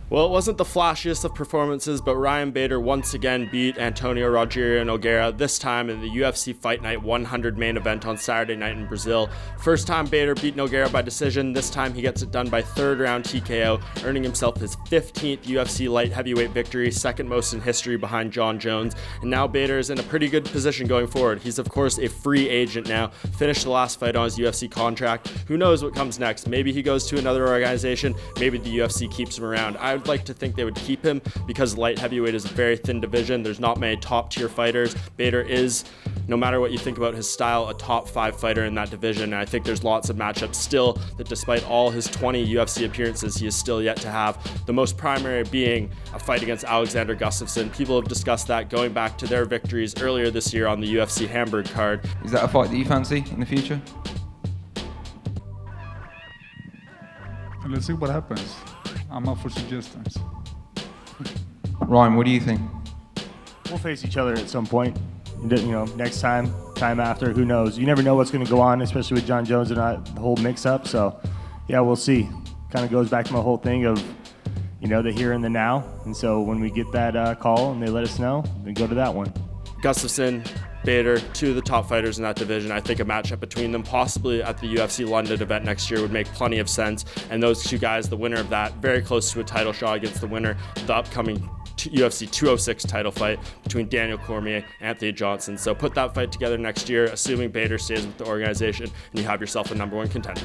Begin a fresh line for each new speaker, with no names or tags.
Well, it wasn't the flashiest of performances, but Ryan Bader once again beat Antonio Rogerio Nogueira, this time in the UFC Fight Night 100 main event on Saturday night in Brazil. First time Bader beat Nogueira by decision, this time he gets it done by third round TKO, earning himself his 15th UFC light heavyweight victory, second most in history behind Jon Jones. And now Bader is in a pretty good position going forward. He's of course a free agent now, finished the last fight on his UFC contract. Who knows what comes next? Maybe he goes to another organization, maybe the UFC keeps him around. I would like to think they would keep him because light heavyweight is a very thin division. There's not many top tier fighters. Bader is, no matter what you think about his style, a top 5 fighter in that division. And I think there's lots of matchups still that despite all his 20 UFC appearances, he is still yet to have. The most primary being a fight against Alexander Gustafsson. People have discussed that going back to their victories earlier this year on the UFC Hamburg card.
Is that a fight that you fancy in the future?
Let's see what happens. I'm up for suggestions.
Ryan, what do you think?
We'll face each other at some point. Next time after, who knows? You never know what's going to go on, especially with Jon Jones and the whole mix-up. So, yeah, we'll see. Kind of goes back to my whole thing of, the here and the now. And so when we get that call and they let us know, we go to that one.
Gustafsson, Bader, two of the top fighters in that division. I think a matchup between them, possibly at the UFC London event next year, would make plenty of sense. And those two guys, the winner of that, very close to a title shot against the winner of the upcoming UFC 206 title fight between Daniel Cormier and Anthony Johnson. So put that fight together next year, assuming Bader stays with the organization, and you have yourself a #1 contender.